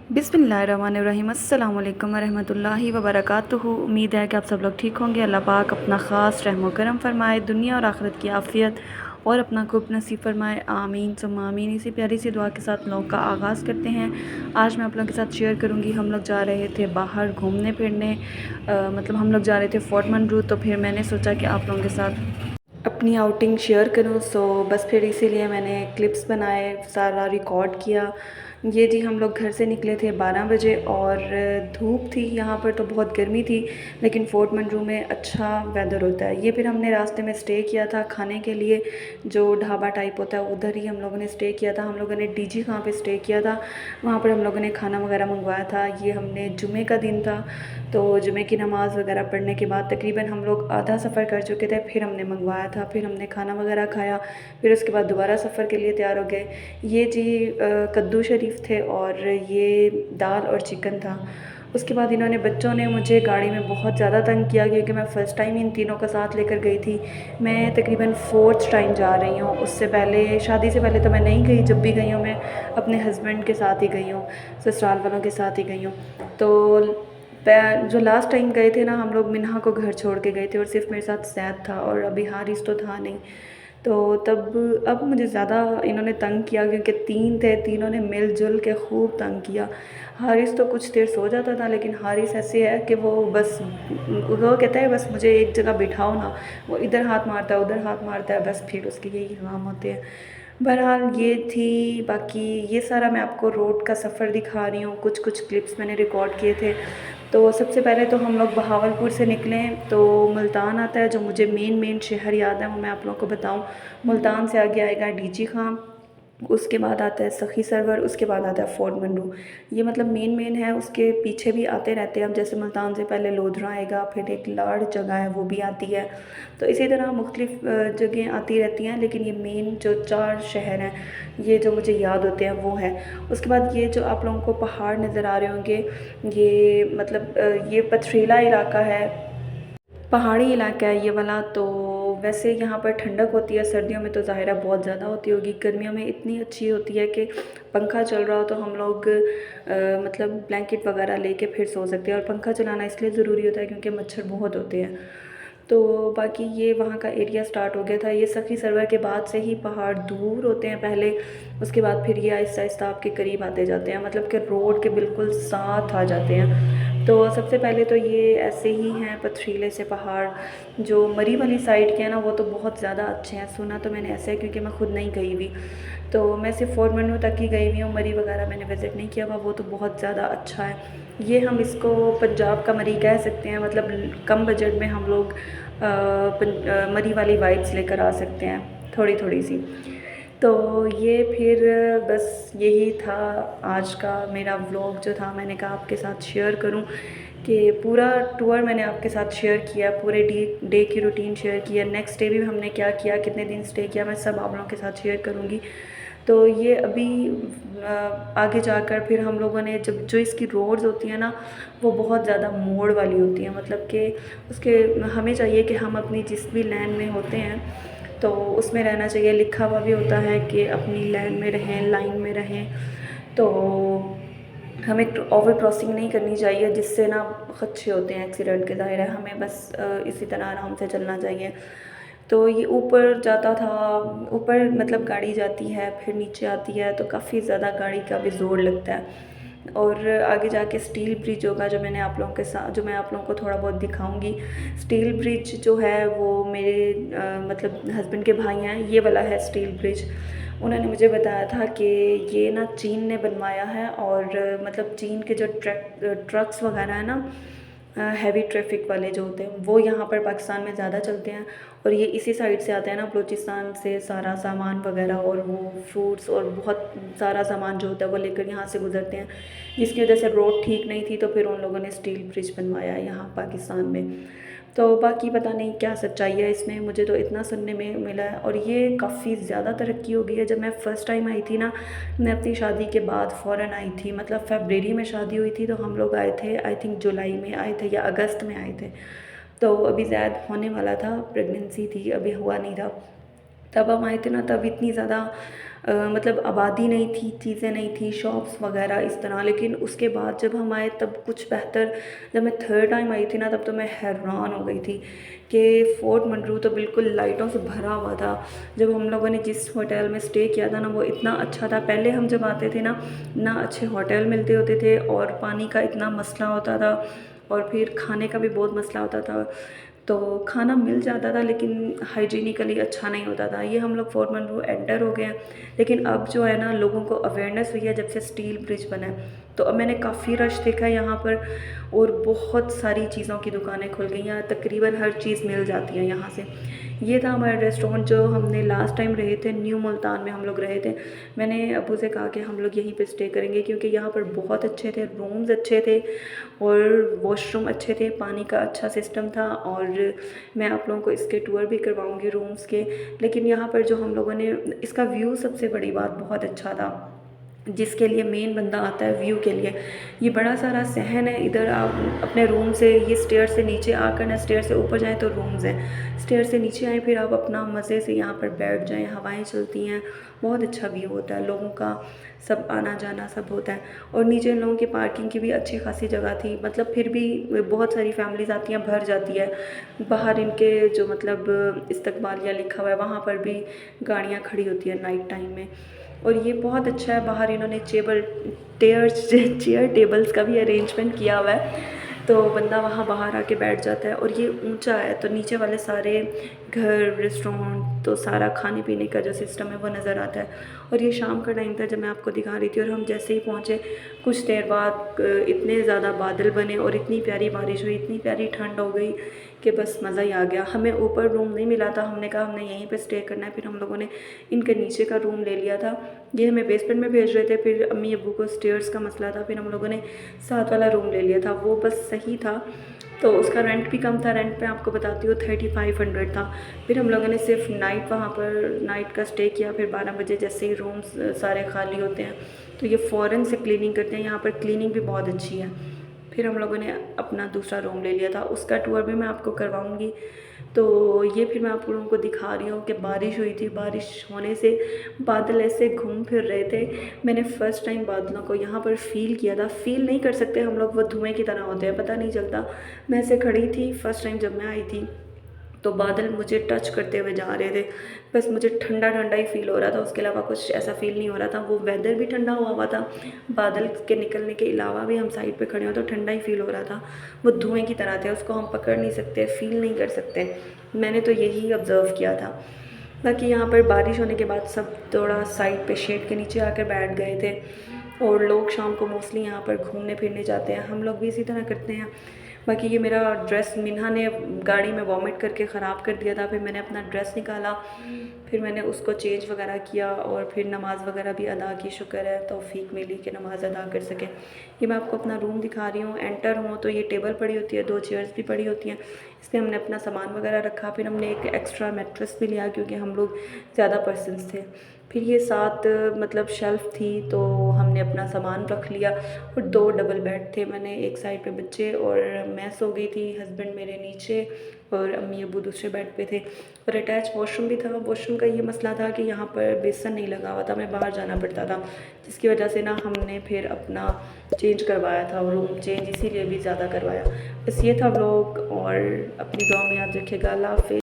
बिस्मिल्लाहिर्रहमानिर्रहीम। अस्सलाम वालेकुम वरहमतुल्लाहि वबरकातुहू। उम्मीद है कि आप सब लोग ठीक होंगे। अल्लाह पाक अपना ख़ास रहम व करम फ़रमाए, दुनिया और आखिरत की आफ़ियत और अपना खूब नसीब फ़रमाए। आमीन सुम्मा आमीन। इसी प्यारी सी दुआ के साथ लोग का आगाज़ करते हैं। आज मैं आप लोगों के साथ शेयर करूँगी, हम लोग जा रहे थे बाहर घूमने फिरने, मतलब हम लोग जा रहे थे फोर्ट मंडरू। तो फिर मैंने सोचा कि आप लोगों के साथ अपनी आउटिंग शेयर करूं। बस फिर इसीलिए मैंने क्लिप्स बनाए, सारा रिकॉर्ड किया। ये जी हम लोग घर से निकले थे 12 बजे और धूप थी, यहाँ पर तो बहुत गर्मी थी, लेकिन फोर्ट मंडरू में अच्छा वेदर होता है। ये फिर हमने रास्ते में स्टे किया था खाने के लिए, जो ढाबा टाइप होता है उधर ही हम लोगों ने स्टे किया था। हम लोगों ने डीजी खां पे स्टे किया था, वहाँ पर हम लोगों ने खाना वगैरह मंगवाया था। ये हमने जुमे का दिन था, तो जुमे की नमाज़ वगैरह पढ़ने के बाद तकरीबन हम लोग आधा सफ़र कर चुके थे, फिर हमने मंगवाया था, फिर हमने खाना वगैरह खाया, फिर उसके बाद दोबारा सफ़र के लिए तैयार हो गए। ये जी कद्दू शरीफ थे और ये दाल और चिकन था। उसके बाद इन्होंने बच्चों ने मुझे गाड़ी में बहुत ज़्यादा तंग किया, क्योंकि मैं फ़र्स्ट टाइम इन तीनों का साथ लेकर गई थी। मैं तकरीबन 4th टाइम जा रही हूँ। उससे पहले, शादी से पहले तो मैं नहीं गई, जब भी गई हूँ मैं अपने हस्बैंड के साथ ही गई हूँ, ससुराल वालों के साथ ही गई हूँ। तो जो लास्ट टाइम गए थे ना, हम लोग मिन्हा को घर छोड़ के गए थे और सिर्फ मेरे साथ सैद था और अभी हारिस तो था नहीं। तो तब अब मुझे ज़्यादा इन्होंने तंग किया, क्योंकि 3 थे, तीनों ने मिलजुल के खूब तंग किया। हारिस तो कुछ देर सो जाता था, लेकिन हारिस ऐसे है कि वो कहता है बस मुझे एक जगह बिठाओ ना, वो इधर हाथ मारता है उधर हाथ मारता है, बस फिर उसके यही काम होते हैं। बहरहाल ये थी, बाकी ये सारा मैं आपको रोड का सफ़र दिखा रही हूँ, कुछ कुछ क्लिप्स मैंने रिकॉर्ड किए थे। तो सबसे पहले तो हम लोग बहावलपुर से निकले, तो मुल्तान आता है, जो मुझे मेन शहर याद है वो मैं आप लोगों को बताऊं। मुल्तान से आगे आएगा डीजी खां, उसके बाद आता है सखी सरवर, उसके बाद आता है फोर्ट मंडरू। ये मतलब मेन है, उसके पीछे भी आते रहते हैं। अब जैसे मुल्तान से पहले लोधरा आएगा, फिर एक लाड़ जगह है वो भी आती है। तो इसी तरह मुख्तलिफ जगह आती रहती हैं, लेकिन ये मेन जो 4 शहर हैं, ये जो मुझे याद होते हैं वो है। उसके बाद ये जो आप लोगों को पहाड़ नज़र आ रहे होंगे, ये मतलब ये पथरीला इलाका है, पहाड़ी इलाका है ये वाला। तो वैसे यहाँ पर ठंडक होती है, सर्दियों में तो ज़ाहिर है बहुत ज़्यादा होती होगी, गर्मियों में इतनी अच्छी होती है कि पंखा चल रहा हो तो हम लोग मतलब ब्लैंकेट वगैरह लेके फिर सो सकते हैं। और पंखा चलाना इसलिए ज़रूरी होता है क्योंकि मच्छर बहुत होते हैं। तो बाकी ये वहाँ का एरिया स्टार्ट हो गया था। ये सखी सरवर के बाद से ही पहाड़ दूर होते हैं पहले, उसके बाद फिर ये आहिस्ता आहिस्ता आपके करीब आते जाते हैं, मतलब कि रोड के बिल्कुल साथ आ जाते हैं। तो सबसे पहले तो ये ऐसे ही हैं पथरीले से पहाड़। जो मरी वाली साइड के हैं ना, वो तो बहुत ज़्यादा अच्छे हैं, सुना तो मैंने ऐसा है, क्योंकि मैं खुद नहीं गई हुई। तो मैं सिर्फ फोर्ट मंडू तक ही गई हुई हूँ, मरी वगैरह मैंने विज़िट नहीं किया हुआ। वो तो बहुत ज़्यादा अच्छा है। ये हम इसको पंजाब का मरी कह सकते हैं, मतलब कम बजट में हम लोग मरी वाली वाइब्स लेकर आ सकते हैं, थोड़ी थोड़ी सी। तो ये फिर बस यही था आज का मेरा व्लॉग, जो था मैंने कहा आपके साथ शेयर करूं, कि पूरा टूर मैंने आपके साथ शेयर किया, पूरे डे की रूटीन शेयर किया, नेक्स्ट डे भी हमने क्या किया, कितने दिन स्टे किया, मैं सब आप लोगों के साथ शेयर करूँगी। तो ये अभी आगे जाकर फिर हम लोगों ने, जब जो इसकी रोड्स होती हैं ना, वो बहुत ज़्यादा मोड़ वाली होती हैं, मतलब कि उसके हमें चाहिए कि हम अपनी जिस भी लैन में होते हैं तो उसमें रहना चाहिए। लिखा हुआ भी होता है कि अपनी लैन में रहें, लाइन में रहें। तो हमें ओवर क्रॉसिंग नहीं करनी चाहिए, जिससे ना खदशे होते हैं एक्सीडेंट के। ज़ाहिर है हमें बस इसी तरह आराम से चलना चाहिए। तो ये ऊपर जाता था, ऊपर मतलब गाड़ी जाती है फिर नीचे आती है, तो काफ़ी ज़्यादा गाड़ी का भी ज़ोर लगता है। और आगे जाके स्टील ब्रिज होगा, जो मैं आप लोगों को थोड़ा बहुत दिखाऊंगी। स्टील ब्रिज जो है वो मेरे मतलब हस्बैंड के भाई हैं, ये वाला है स्टील ब्रिज। उन्होंने मुझे बताया था कि ये ना चीन ने बनवाया है, और मतलब चीन के जो ट्रक्स वगैरह है ना, हैवी ट्रैफिक वाले जो होते हैं, वो यहाँ पर पाकिस्तान में ज़्यादा चलते हैं। और ये इसी साइड से आते हैं ना, बलूचिस्तान से सारा सामान वगैरह, और वो फ्रूट्स और बहुत सारा सामान जो होता है वो लेकर यहाँ से गुजरते हैं। जिसकी वजह से रोड ठीक नहीं थी, तो फिर उन लोगों ने स्टील ब्रिज बनवाया है यहाँ पाकिस्तान में। तो बाकी पता नहीं क्या सच्चाई है इसमें, मुझे तो इतना सुनने में मिला है। और ये काफ़ी ज़्यादा तरक्की हो गई है। जब मैं फ़र्स्ट टाइम आई थी ना, मैं अपनी शादी के बाद फ़ौरन आई थी, मतलब फ़रवरी में शादी हुई थी, तो हम लोग आए थे आई थिंक जुलाई में आए थे या अगस्त में आए थे। तो अभी ज़ैद होने वाला था, प्रेगनेंसी थी, अभी हुआ नहीं था। तब हम आए थे ना, तब इतनी ज़्यादा मतलब आबादी नहीं थी, चीज़ें नहीं थी, शॉप्स वगैरह इस तरह। लेकिन उसके बाद जब हम आए तब कुछ बेहतर। जब मैं थर्ड टाइम आई थी ना, तब तो मैं हैरान हो गई थी कि फ़ोर्ट मंटरू तो बिल्कुल लाइटों से भरा हुआ था। जब हम लोगों ने जिस होटल में स्टे किया था ना, वो इतना अच्छा था। पहले हम जब आते थे ना, ना अच्छे होटल मिलते होते थे और पानी का इतना मसला होता था, और फिर खाने का भी बहुत मसला होता था। तो खाना मिल जाता था लेकिन हाइजीनिकली अच्छा नहीं होता था। ये हम लोग फोर्ट मंटरू एंटर हो गए हैं। लेकिन अब जो है ना, लोगों को अवेयरनेस हुई है जब से स्टील ब्रिज बना है, तो अब मैंने काफ़ी रश देखा है यहाँ पर, और बहुत सारी चीज़ों की दुकानें खुल गई हैं। तकरीबन हर चीज़ मिल जाती है यहाँ से। ये था हमारा रेस्टोरेंट जो हमने लास्ट टाइम रहे थे, न्यू मुल्तान में हम लोग रहे थे। मैंने अबू से कहा कि हम लोग यहीं पे स्टे करेंगे, क्योंकि यहाँ पर बहुत अच्छे थे, रूम्स अच्छे थे और वॉशरूम अच्छे थे, पानी का अच्छा सिस्टम था। और मैं आप लोगों को इसके टूर भी करवाऊँगी रूम्स के। लेकिन यहाँ पर जो हम लोगों ने, इसका व्यू सबसे बड़ी बात बहुत अच्छा था। जिसके लिए मेन बंदा आता है व्यू के लिए, ये बड़ा सारा सहन है। इधर आप अपने रूम से, ये स्टेयर से नीचे आकर ना, स्टेयर से ऊपर जाएं तो रूम्स हैं, स्टेयर से नीचे आएँ फिर आप अपना मज़े से यहाँ पर बैठ जाएं, हवाएं चलती हैं, बहुत अच्छा व्यू होता है, लोगों का सब आना जाना सब होता है। और नीचे इन लोगों की पार्किंग की भी अच्छी खासी जगह थी, मतलब फिर भी बहुत सारी फैमिलीज़ आती हैं, भर जाती है। बाहर इनके जो मतलब इस्तकबालिया लिखा हुआ है, वहाँ पर भी गाड़ियाँ खड़ी होती हैं नाइट टाइम में। और ये बहुत अच्छा है, बाहर इन्होंने चेयर टेबल्स का भी अरेंजमेंट किया हुआ है, तो बंदा वहाँ बाहर आके बैठ जाता है। और ये ऊंचा है, तो नीचे वाले सारे घर, रेस्टोरेंट, तो सारा खाने पीने का जो सिस्टम है वो नज़र आता है। और ये शाम का टाइम था जब मैं आपको दिखा रही थी, और हम जैसे ही पहुँचे कुछ देर बाद इतने ज़्यादा बादल बने और इतनी प्यारी बारिश हुई, इतनी प्यारी ठंड हो गई कि बस मज़ा ही आ गया। हमें ऊपर रूम नहीं मिला था, हमने कहा हमने यहीं पे स्टे करना है, फिर हम लोगों ने इनके नीचे का रूम ले लिया था। ये हमें बेसमेंट में भेज रहे थे, फिर अम्मी अब्बू को स्टेयर्स का मसला था, फिर हम लोगों ने साथ वाला रूम ले लिया था, वो बस सही था। तो उसका रेंट भी कम था, रेंट पे आपको बताती हूँ 3500 था। फिर हम लोगों ने सिर्फ नाइट वहाँ पर नाइट का स्टे किया। फिर 12 बजे जैसे ही रूम्स सारे खाली होते हैं, तो ये फ़ौरन से क्लीनिंग करते हैं, यहाँ पर क्लीनिंग भी बहुत अच्छी है। फिर हम लोगों ने अपना दूसरा रूम ले लिया था, उसका टूर भी मैं आपको करवाऊँगी। तो ये फिर मैं आप लोगों को दिखा रही हूँ कि बारिश हुई थी, बारिश होने से बादल ऐसे घूम फिर रहे थे। मैंने फ़र्स्ट टाइम बादलों को यहाँ पर फ़ील किया था। फ़ील नहीं कर सकते हम लोग, वो धुएँ की तरह होते हैं, पता नहीं चलता। मैं ऐसे खड़ी थी फ़र्स्ट टाइम जब मैं आई थी, तो बादल मुझे टच करते हुए जा रहे थे, बस मुझे ठंडा ठंडा ही फ़ील हो रहा था, उसके अलावा कुछ ऐसा फ़ील नहीं हो रहा था। वो वेदर भी ठंडा हुआ हुआ था, बादल के निकलने के अलावा भी हम साइड पे खड़े हो तो ठंडा ही फ़ील हो रहा था। वो धुएं की तरह थे, उसको हम पकड़ नहीं सकते, फ़ील नहीं कर सकते। मैंने तो यही ऑब्ज़र्व किया था। बाकी यहाँ पर बारिश होने के बाद सब थोड़ा साइड पे शेड के नीचे आकर बैठ गए थे, और लोग शाम को मोस्टली यहाँ पर घूमने फिरने जाते हैं, हम लोग भी इसी तरह करते हैं। बाकी ये मेरा ड्रेस मिन्हा ने गाड़ी में वॉमिट करके ख़राब कर दिया था, फिर मैंने अपना ड्रेस निकाला, फिर मैंने उसको चेंज वगैरह किया, और फिर नमाज़ वगैरह भी अदा की। शुक्र है तौफीक मिली कि नमाज़ अदा कर सके। ये मैं आपको अपना रूम दिखा रही हूँ। एंटर हूँ तो ये टेबल पड़ी होती है, 2 चेयर्स भी पड़ी होती हैं, इसमें हमने अपना सामान वगैरह रखा। फिर हमने एक एक्स्ट्रा मैट्रेस भी लिया क्योंकि हम लोग ज़्यादा पर्सनस थे। फिर ये 7 मतलब शेल्फ़ थी, तो हमने अपना सामान रख लिया। और 2 डबल बेड थे, मैंने एक साइड पे बच्चे और मैं सो गई थी, हस्बैंड मेरे नीचे और अम्मी अब्बू दूसरे बेड पे थे। और अटैच वॉशरूम भी था। वॉशरूम का ये मसला था कि यहाँ पर बेसन नहीं लगा हुआ था, हमें बाहर जाना पड़ता था, जिसकी वजह से ना हमने फिर अपना चेंज करवाया था, रूम चेंज इसीलिए भी ज़्यादा करवाया। बस ये था व्लॉग, और अपनी दुआ में याद रखिएगा। अल्लाह हाफ़िज़।